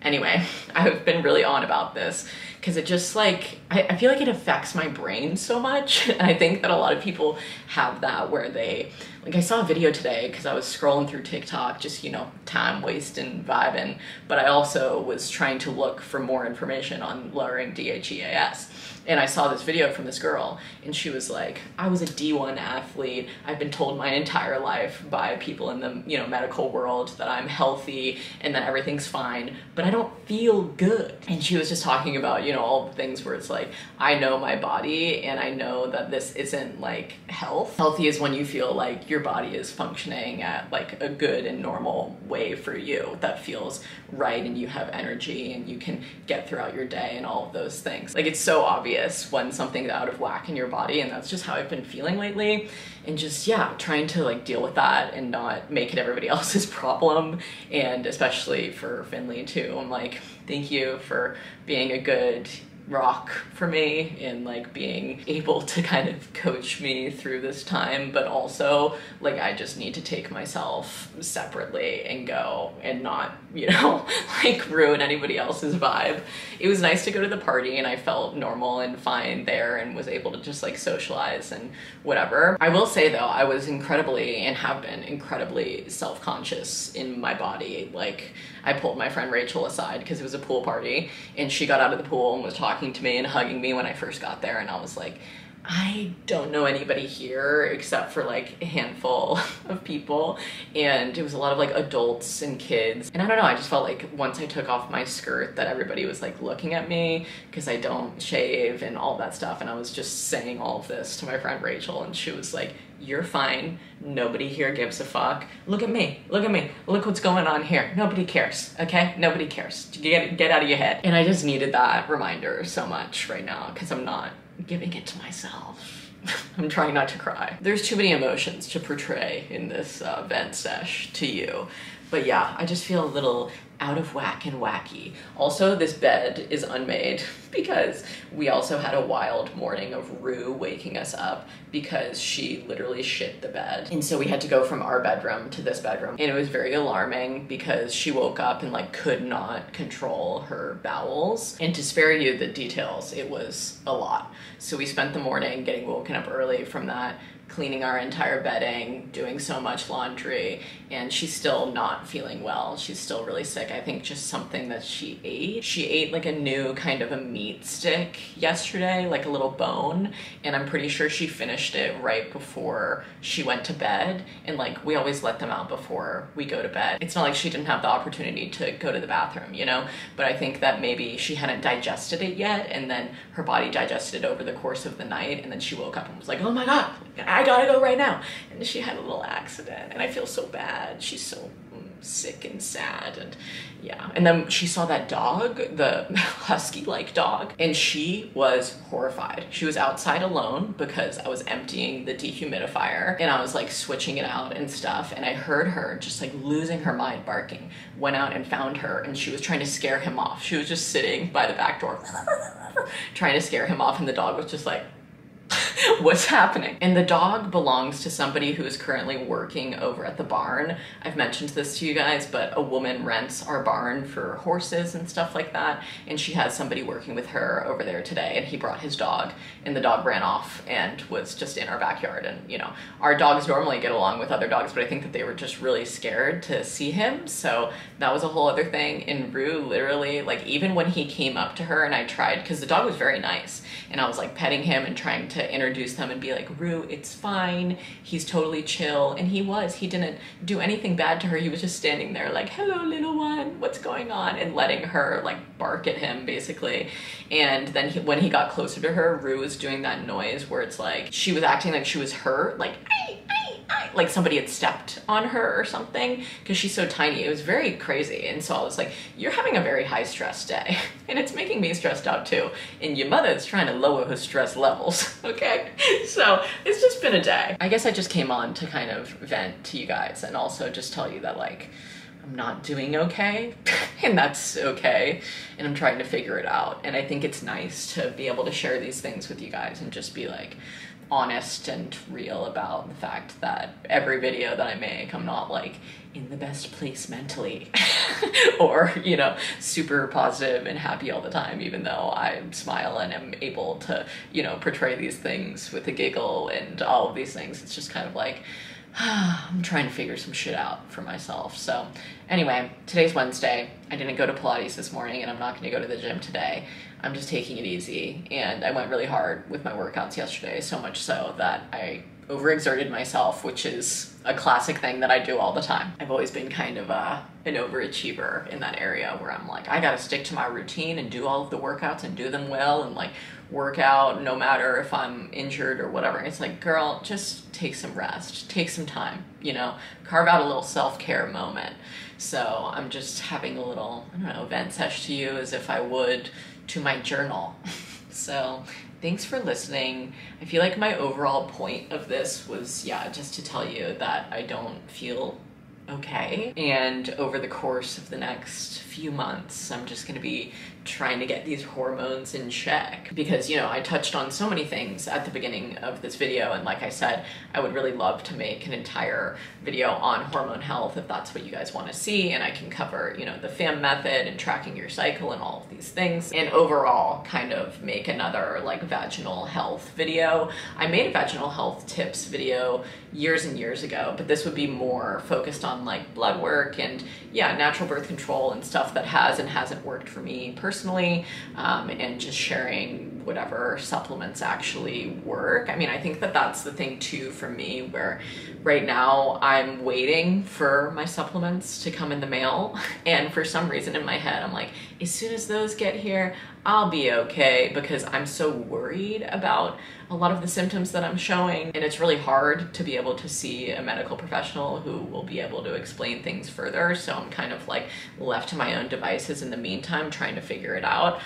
Anyway, I've been really on about this because it just like, I feel like it affects my brain so much. And I think that a lot of people have that where they, like I saw a video today because I was scrolling through TikTok, just, you know, time wasting, vibing, but I also was trying to look for more information on lowering DHEAS. And I saw this video from this girl, and she was like, I was a D1 athlete. I've been told my entire life by people in the, you know, medical world that I'm healthy and that everything's fine, but I don't feel good. And she was just talking about, you know, all the things where it's like, I know my body and I know that this isn't like health. Healthy is when you feel like your body is functioning at like a good and normal way for you that feels right, and you have energy and you can get throughout your day and all of those things. Like, it's so obvious when something's out of whack in your body, and that's just how I've been feeling lately. And just, yeah, trying to like deal with that and not make it everybody else's problem. And especially for Finley too, I'm like, thank you for being a good rock for me and like being able to kind of coach me through this time, but also like I just need to take myself separately and go and not, you know, like ruin anybody else's vibe. It was nice to go to the party and I felt normal and fine there and was able to just like socialize and whatever. I will say though, I was incredibly and have been incredibly self-conscious in my body. Like, I pulled my friend Rachel aside because it was a pool party, and she got out of the pool and was talking to me and hugging me when I first got there, and I was like, I don't know anybody here except for like a handful of people, and it was a lot of like adults and kids, and I don't know, I just felt like once I took off my skirt that everybody was like looking at me because I don't shave and all that stuff, and I was just saying all of this to my friend Rachel, and she was like, you're fine, nobody here gives a fuck, look at me, look what's going on here, nobody cares, okay, nobody cares, get out of your head. And I just needed that reminder so much right now because I'm not giving it to myself. I'm trying not to cry. There's too many emotions to portray in this vent sesh to you. But yeah, I just feel a little out of whack and wacky. Also, this bed is unmade because we also had a wild morning of Rue waking us up because she literally shit the bed. And so we had to go from our bedroom to this bedroom. And it was very alarming because she woke up and like could not control her bowels. And to spare you the details, it was a lot. So we spent the morning getting woken up early from that, cleaning our entire bedding, doing so much laundry, and she's still not feeling well. She's still really sick. I think just something that she ate. She ate like a new kind of a meat stick yesterday, like a little bone, and I'm pretty sure she finished it right before she went to bed, and like we always let them out before we go to bed. It's not like she didn't have the opportunity to go to the bathroom, you know, but I think that maybe she hadn't digested it yet, and then her body digested it over the course of the night, and then she woke up and was like, oh my God, I gotta go right now. And she had a little accident, and I feel so bad. She's so sick and sad, and yeah. And then she saw that dog, the husky-like dog, and she was horrified. She was outside alone because I was emptying the dehumidifier and I was like switching it out and stuff, and I heard her just like losing her mind barking. Went out and found her, and she was trying to scare him off. She was just sitting by the back door trying to scare him off, and the dog was just like what's happening. And the dog belongs to somebody who is currently working over at the barn. I've mentioned this to you guys, but a woman rents our barn for horses and stuff like that, and she has somebody working with her over there today, and he brought his dog, and the dog ran off and was just in our backyard. And you know, our dogs normally get along with other dogs, but I think that they were just really scared to see him, so that was a whole other thing. And Rue literally, like, even when he came up to her and I tried, because the dog was very nice, and I was like petting him and trying to introduce them and be like, Rue, it's fine, he's totally chill. And he didn't do anything bad to her. He was just standing there like, hello little one, what's going on, and letting her like bark at him basically. And then when he got closer to her, Rue was doing that noise where it's like she was acting like she was hurt, like like somebody had stepped on her or something, because she's so tiny. It was very crazy. And so I was like, you're having a very high stress day, and it's making me stressed out too, and your mother's trying to lower her stress levels. Okay, so it's just been a day. I guess I just came on to kind of vent to you guys, and also just tell you that like I'm not doing okay, and that's okay, and I'm trying to figure it out. And I think it's nice to be able to share these things with you guys and just be like honest and real about the fact that every video that I make, I'm not like in the best place mentally or, you know, super positive and happy all the time, even though I smile and am able to, you know, portray these things with a giggle and all of these things. It's just kind of like, I'm trying to figure some shit out for myself. So anyway, today's Wednesday. I didn't go to Pilates this morning, and I'm not going to go to the gym today. I'm just taking it easy, and I went really hard with my workouts yesterday, so much so that I overexerted myself, which is a classic thing that I do all the time. I've always been kind of an overachiever in that area where I'm like, I gotta stick to my routine and do all of the workouts and do them well and like work out no matter if I'm injured or whatever. It's like, girl, just take some rest, take some time, you know, carve out a little self-care moment. So I'm just having a little, I don't know, vent sesh to you as if I would to my journal. So thanks for listening. I feel like my overall point of this was, yeah, just to tell you that I don't feel okay. And over the course of the next few months, I'm just gonna be trying to get these hormones in check, because, you know, I touched on so many things at the beginning of this video, and like I said, I would really love to make an entire video on hormone health if that's what you guys want to see, and I can cover, you know, the FAM method and tracking your cycle and all of these things, and overall kind of make another like vaginal health video. I made a vaginal health tips video years and years ago, but this would be more focused on like blood work and, yeah, natural birth control and stuff that has and hasn't worked for me personally, and just sharing whatever supplements actually work. I mean, I think that that's the thing too for me, where right now I'm waiting for my supplements to come in the mail, and for some reason in my head I'm like, as soon as those get here, I'll be okay, because I'm so worried about a lot of the symptoms that I'm showing, and it's really hard to be able to see a medical professional who will be able to explain things further. So I'm kind of like left to my own devices in the meantime, trying to figure it out,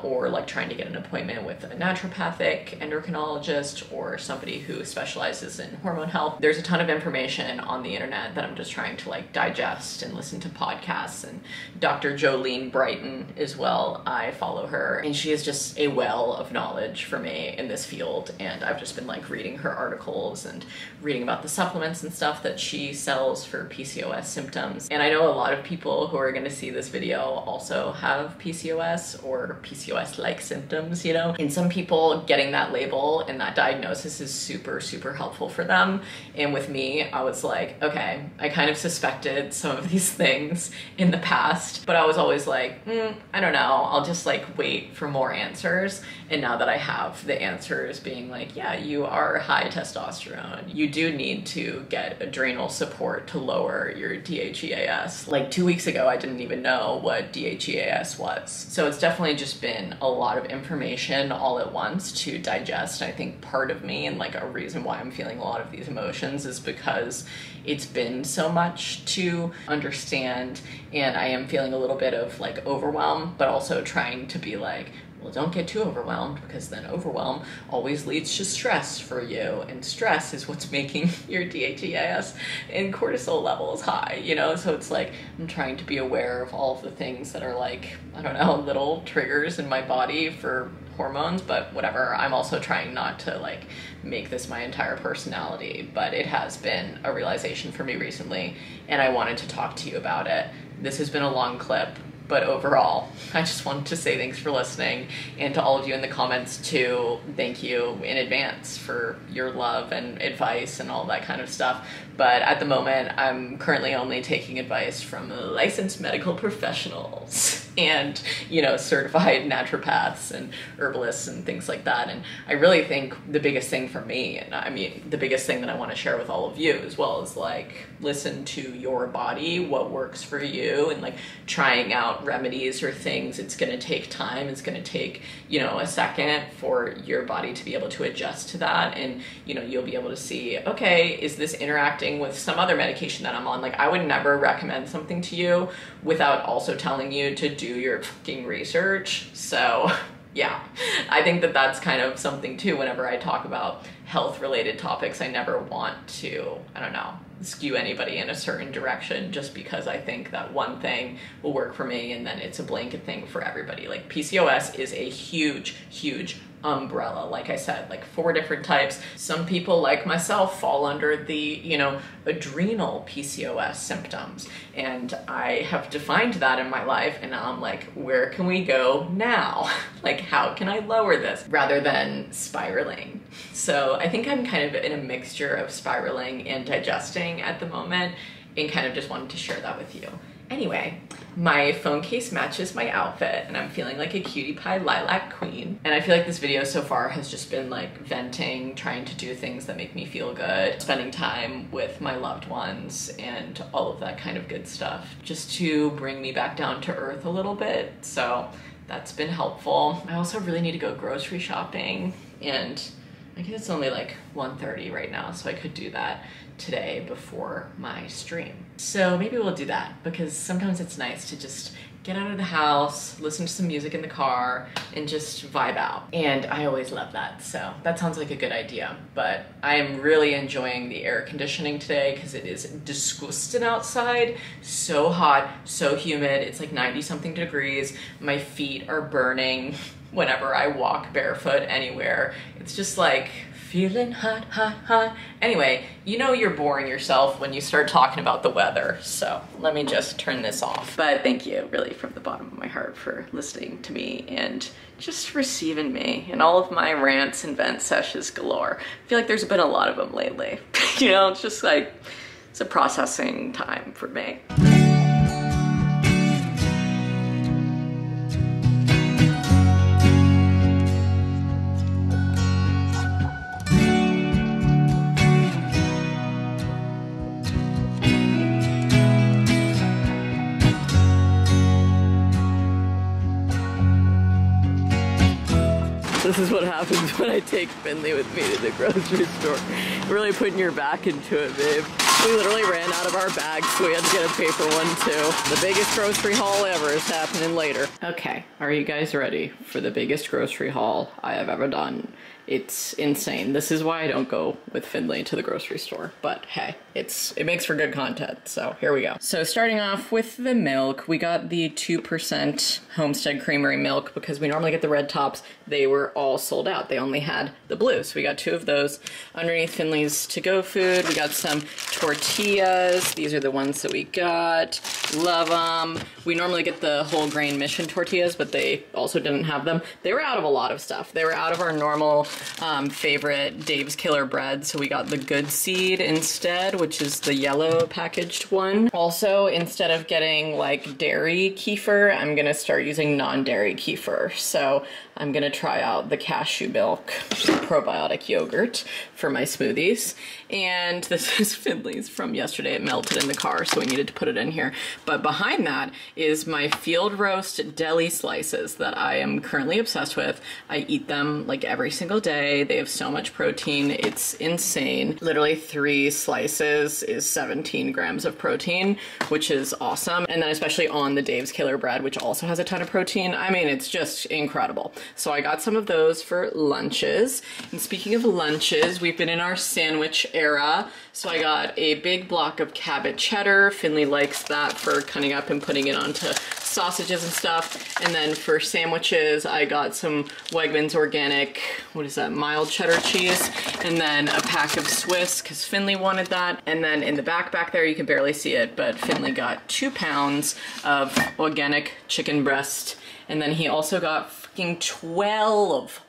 or like trying to get an appointment with a naturopathic endocrinologist or somebody who specializes in hormone health. There's a ton of information on the internet that I'm just trying to like digest and listen to podcasts, and Dr. Jolene Brighton as well. I follow her, and she is just a well of knowledge for me in this field, and I've just been like reading her articles and reading about the supplements and stuff that she sells for PCOS symptoms. And I know a lot of people who are going to see this video also have PCOS or PCOS-like symptoms, you know, and some people getting that label and that diagnosis is super, super helpful for them. And with me, I was like, okay, I kind of suspected some of these things in the past, but I was always like, I don't know, I'll just like wait for more answers. And now that I have the answers being like, yeah, you are high testosterone, you do need to get adrenal support to lower your DHEAS. Like 2 weeks ago, I didn't even know what DHEAS was. So it's definitely just been a lot of information all at once to digest. I think part of me, and like a reason why I'm feeling a lot of these emotions, is because it's been so much to understand, and I am feeling a little bit of like overwhelm, but also trying to be like, well, don't get too overwhelmed, because then overwhelm always leads to stress for you, and stress is what's making your DHEAS and cortisol levels high, you know? So it's like, I'm trying to be aware of all of the things that are like, I don't know, little triggers in my body for hormones, but whatever. I'm also trying not to like make this my entire personality, but it has been a realization for me recently, and I wanted to talk to you about it. This has been a long clip, but overall, I just wanted to say thanks for listening, and to all of you in the comments too, thank you in advance for your love and advice and all that kind of stuff. But at the moment, I'm currently only taking advice from licensed medical professionals and, you know, certified naturopaths and herbalists and things like that. And I really think the biggest thing for me, and I mean, the biggest thing that I want to share with all of you as well, is like, listen to your body, what works for you, and like trying out remedies or things. It's going to take time. It's going to take, you know, a second for your body to be able to adjust to that. And, you know, you'll be able to see, okay, is this interacting with some other medication that I'm on? Like, I would never recommend something to you without also telling you to do your fucking research. So yeah, I think that that's kind of something too. Whenever I talk about health related topics, I never want to, I don't know, skew anybody in a certain direction just because I think that one thing will work for me and then it's a blanket thing for everybody. Like, PCOS is a huge, huge umbrella. Like I said, like 4 different types. Some people like myself fall under the, you know, adrenal PCOS symptoms, and I have defined that in my life, and now I'm like, where can we go now? Like, how can I lower this rather than spiraling? So I think I'm kind of in a mixture of spiraling and digesting at the moment, and kind of just wanted to share that with you. Anyway, my phone case matches my outfit, and I'm feeling like a cutie pie lilac queen. And I feel like this video so far has just been like venting, trying to do things that make me feel good, spending time with my loved ones, and all of that kind of good stuff, just to bring me back down to earth a little bit. So that's been helpful. I also really need to go grocery shopping, and I guess it's only like 1:30 right now, so I could do that today before my stream. So maybe we'll do that, because sometimes it's nice to just get out of the house, listen to some music in the car, and just vibe out. And I always love that, so that sounds like a good idea. But I am really enjoying the air conditioning today because it is disgusting outside. So hot, so humid. It's like 90 something degrees. My feet are burning whenever I walk barefoot anywhere. It's just like feeling hot, hot, hot. Anyway, you know you're boring yourself when you start talking about the weather, so let me just turn this off. But thank you, really, from the bottom of my heart, for listening to me and just receiving me and all of my rants and vent sessions galore. I feel like there's been a lot of them lately. You know, it's just like, it's a processing time for me. This is what happens when I take Finley with me to the grocery store. Really putting your back into it, babe. We literally ran out of our bags, so we had to get a paper one too. The biggest grocery haul ever is happening later. Okay, are you guys ready for the biggest grocery haul I have ever done? It's insane. This is why I don't go with Finley to the grocery store, but hey, it makes for good content, so here we go. So starting off with the milk, we got the 2% Homestead Creamery milk because we normally get the red tops. They were all sold out. They only had the blue, so we got 2 of those. Underneath Finley's to-go food, we got some tortillas. These are the ones that we got. Love them. We normally get the whole grain mission tortillas, but they also didn't have them. They were out of a lot of stuff. They were out of our normal favorite Dave's Killer bread, so we got the good seed instead, which is the yellow packaged one. Also, instead of getting like dairy kefir, I'm gonna start using non-dairy kefir. So I'm gonna try out the cashew milk probiotic yogurt for my smoothies. And this is Finley's from yesterday. It melted in the car, so we needed to put it in here. But behind that is my field roast deli slices that I am currently obsessed with. I eat them like every single day. They have so much protein. It's insane. Literally 3 slices is 17 grams of protein, which is awesome. And then especially on the Dave's Killer bread, which also has a ton of protein. I mean, it's just incredible. So I got some of those for lunches. And speaking of lunches, we've been in our sandwich era. So I got a big block of cabbage cheddar. Finley likes that for cutting up and putting it onto sausages and stuff. And then for sandwiches, I got some Wegmans organic, what is that, mild cheddar cheese, and then a pack of Swiss, because Finley wanted that. And then in the back there, you can barely see it, but Finley got 2 pounds of organic chicken breast. And then he also got fucking 12,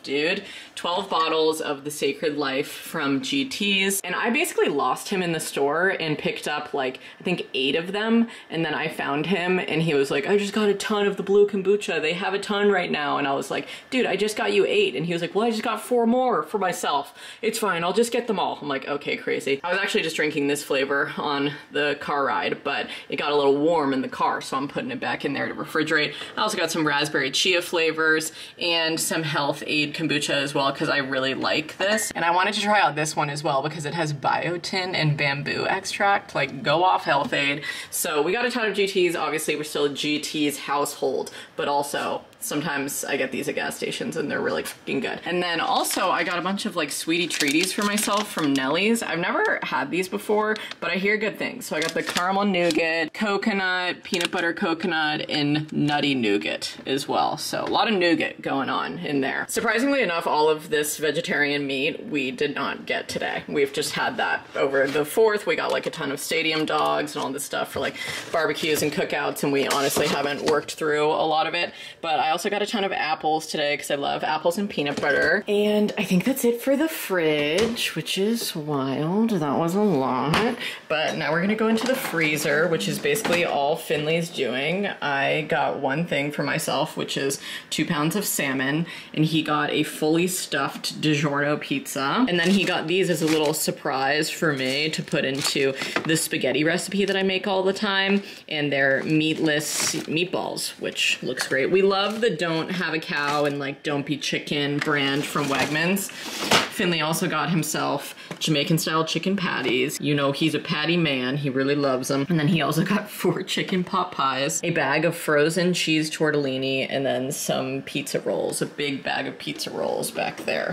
dude. 12 bottles of the Sacred Life from GT's. And I basically lost him in the store and picked up like, I think 8 of them. And then I found him and he was like, I just got a ton of the blue kombucha. They have a ton right now. And I was like, dude, I just got you 8. And he was like, well, I just got 4 more for myself. It's fine, I'll just get them all. I'm like, okay, crazy. I was actually just drinking this flavor on the car ride, but it got a little warm in the car, so I'm putting it back in there to refrigerate. I also got some raspberry chia flavors and some Health Aid kombucha as well, because I really like this. And I wanted to try out this one as well because it has biotin and bamboo extract, like go off Health Aid. So we got a ton of GTs. Obviously we're still a GT's household, but also sometimes I get these at gas stations and they're really fucking good. And then also I got a bunch of like sweetie treaties for myself from Nellie's. I've never had these before, but I hear good things. So I got the caramel nougat, coconut, peanut butter coconut, and nutty nougat as well. So a lot of nougat going on in there. Surprisingly enough, all of this vegetarian meat we did not get today. We've just had that over the 4th. We got like a ton of stadium dogs and all this stuff for like barbecues and cookouts, and we honestly haven't worked through a lot of it. But I also got a ton of apples today because I love apples and peanut butter. And I think that's it for the fridge, which is wild. That was a lot. But now we're gonna go into the freezer, which is basically all Finley's doing. I got one thing for myself, which is 2 pounds of salmon, and he got a fully stuffed DiGiorno pizza. And then he got these as a little surprise for me to put into the spaghetti recipe that I make all the time. And they're meatless meatballs, which looks great. We love the Don't Have a Cow and like Don't Be Chicken brand from Wegmans. Finley also got himself Jamaican style chicken patties. You know, he's a patty man. He really loves them. And then he also got 4 chicken pot pies, a bag of frozen cheese tortellini, and then some pizza rolls, a big bag of pizza rolls back there.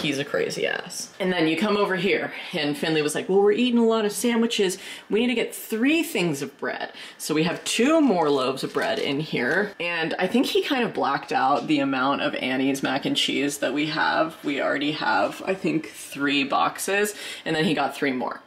He's a crazy ass. And then you come over here and Finley was like, well, we're eating a lot of sandwiches. We need to get 3 things of bread. So we have 2 more loaves of bread in here. And I think he kind of blacked out the amount of Annie's mac and cheese that we have. We already have, I think, 3 boxes, and then he got 3 more.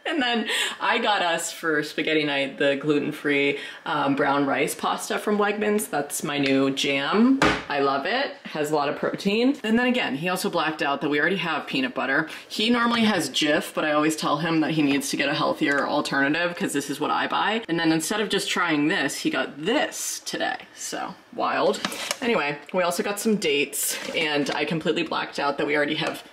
And then I got us for spaghetti night the gluten-free brown rice pasta from Wegmans. That's my new jam. I love it. Has a lot of protein. And then again, he also blacked out that we already have peanut butter. He normally has Jif, but I always tell him that he needs to get a healthier alternative because this is what I buy. And then instead of just trying this, he got this today. So wild. Anyway, we also got some dates, and I completely blacked out that we already have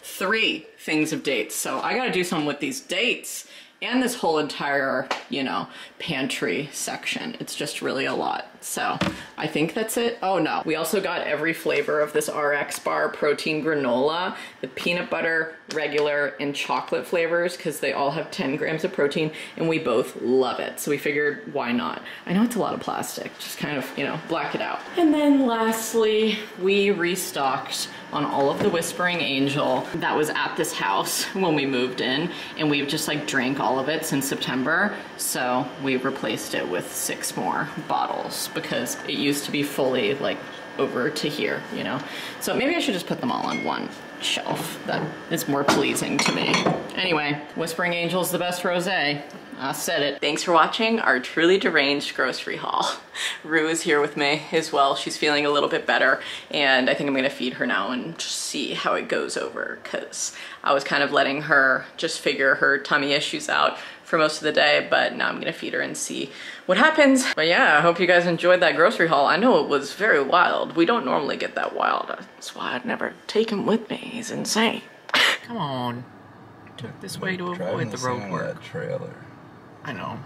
3 things of dates. So I gotta do something with these dates and this whole entire, you know, pantry section. It's just really a lot. So I think that's it. Oh no, we also got every flavor of this RX bar protein granola, the peanut butter, regular, and chocolate flavors, because they all have 10 grams of protein and we both love it. So we figured, why not? I know it's a lot of plastic, just kind of, you know, black it out. And then lastly, we restocked on all of the Whispering Angel that was at this house when we moved in, and we've just like drank all of it since September. So we replaced it with 6 more bottles because it used to be fully like over to here, you know? So maybe I should just put them all on one shelf. That is more pleasing to me. Anyway, Whispering Angel's the best rosé. I said it. Thanks for watching our truly deranged grocery haul. Rue is here with me as well. She's feeling a little bit better, and I think I'm gonna feed her now and just see how it goes over, because I was kind of letting her just figure her tummy issues out for most of the day, but now I'm gonna feed her and see what happens. But yeah, I hope you guys enjoyed that grocery haul. I know it was very wild. We don't normally get that wild. That's why I'd never take him with me. He's insane. Come on. I took this way to avoid the road work. Trailer. I know.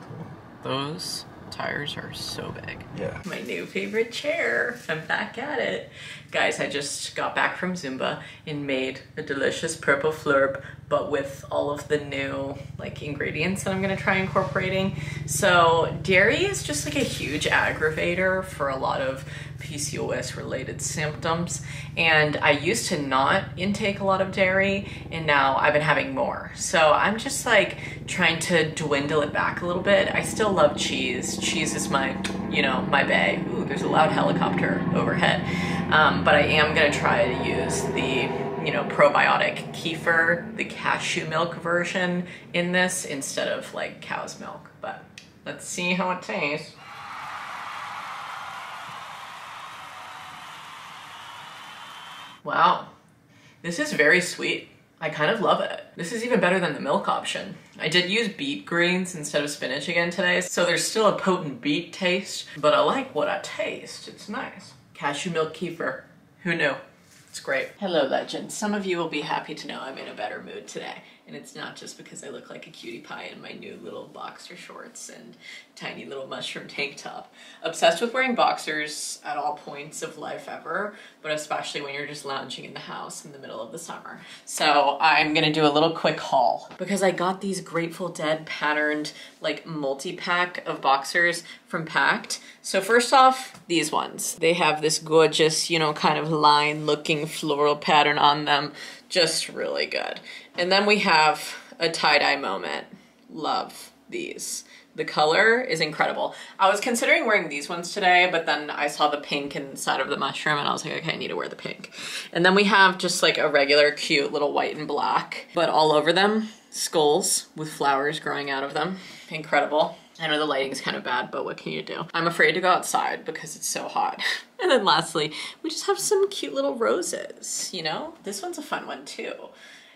Those tires are so big. Yeah. My new favorite chair. I'm back at it. Guys, I just got back from Zumba and made a delicious purple flurb but with all of the new like ingredients that I'm gonna try incorporating. So dairy is just like a huge aggravator for a lot of PCOS related symptoms, and I used to not intake a lot of dairy, and now I've been having more. So I'm just like trying to dwindle it back a little bit. I still love cheese. Cheese is my, you know, my bae. Ooh, there's a loud helicopter overhead. But I am gonna try to use the, you know, probiotic kefir, the cashew milk version in this instead of like cow's milk. But let's see how it tastes. Wow, this is very sweet. I kind of love it. This is even better than the milk option. I did use beet greens instead of spinach again today, so there's still a potent beet taste, but I like what I taste. It's nice. Cashew milk kefir. Who knew? It's great. Hello, legends. Some of you will be happy to know I'm in a better mood today. And it's not just because I look like a cutie pie in my new little boxer shorts and tiny little mushroom tank top. Obsessed with wearing boxers at all points of life ever, but especially when you're just lounging in the house in the middle of the summer. So I'm gonna do a little quick haul because I got these Grateful Dead patterned like multi-pack of boxers from Pact. So first off, these ones. They have this gorgeous, you know, kind of line looking floral pattern on them. Just really good. And then we have a tie-dye moment. Love these. The color is incredible. I was considering wearing these ones today, but then I saw the pink inside of the mushroom and I was like, okay, I need to wear the pink. And then we have just like a regular cute little white and black, but all over them, skulls with flowers growing out of them. Incredible. I know the lighting's kind of bad, but what can you do? I'm afraid to go outside because it's so hot. And then lastly, we just have some cute little roses, you know? This one's a fun one too.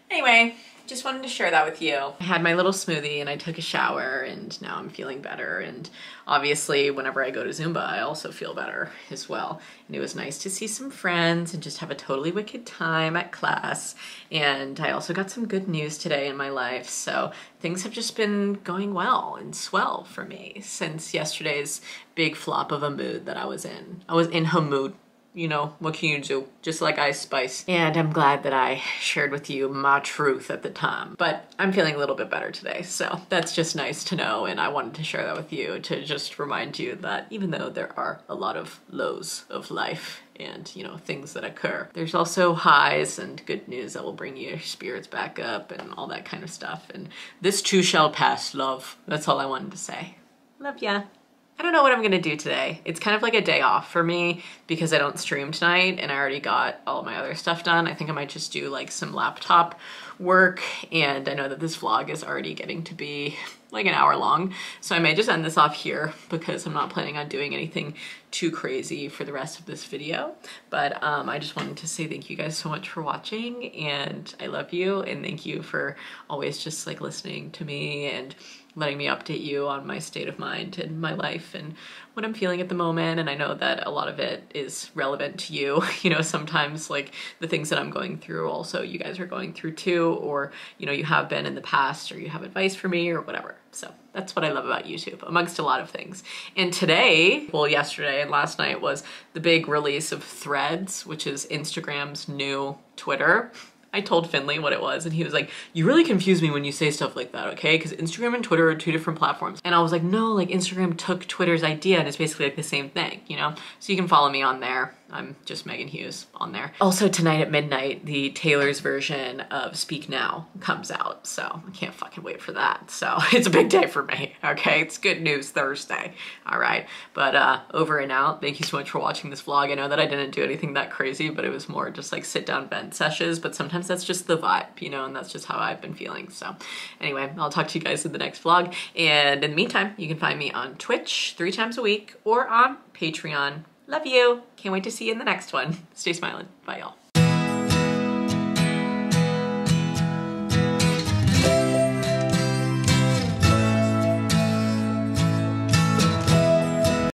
Anyway, just wanted to share that with you. I had my little smoothie and I took a shower and now I'm feeling better. And obviously whenever I go to Zumba, I also feel better as well. And it was nice to see some friends and just have a totally wicked time at class. And I also got some good news today in my life. So things have just been going well and swell for me since yesterday's big flop of a mood that I was in. I was in her mood. You know, what can you do? Just like Ice Spice. And I'm glad that I shared with you my truth at the time. But I'm feeling a little bit better today, so that's just nice to know, and I wanted to share that with you to just remind you that even though there are a lot of lows of life and, you know, things that occur, there's also highs and good news that will bring your spirits back up and all that kind of stuff. And this too shall pass, love. That's all I wanted to say. Love ya. I don't know what I'm gonna do today. It's kind of like a day off for me because I don't stream tonight and I already got all my other stuff done. I think I might just do like some laptop work, and I know that this vlog is already getting to be like an hour long. So I may just end this off here because I'm not planning on doing anything too crazy for the rest of this video. But I just wanted to say thank you guys so much for watching, and I love you, and thank you for always just like listening to me and letting me update you on my state of mind and my life and what I'm feeling at the moment. And I know that a lot of it is relevant to you. You know, sometimes like the things that I'm going through also you guys are going through too, or, you know, you have been in the past, or you have advice for me or whatever. So that's what I love about YouTube, amongst a lot of things. And today, well, yesterday and last night was the big release of Threads, which is Instagram's new Twitter. I told Finley what it was and he was like, you really confuse me when you say stuff like that, okay? Because Instagram and Twitter are two different platforms. And I was like, no, like Instagram took Twitter's idea and it's basically like the same thing, you know? So you can follow me on there. I'm just Meghan Hughes on there. Also tonight at midnight, the Taylor's version of Speak Now comes out. So I can't fucking wait for that. So it's a big day for me, okay? It's good news Thursday, all right? But over and out. Thank you so much for watching this vlog. I know that I didn't do anything that crazy, but it was more just like sit down vent sessions. But sometimes that's just the vibe, you know, and that's just how I've been feeling. So anyway, I'll talk to you guys in the next vlog. And in the meantime, you can find me on Twitch 3 times a week or on Patreon. Love you. Can't wait to see you in the next one. Stay smiling. Bye, y'all.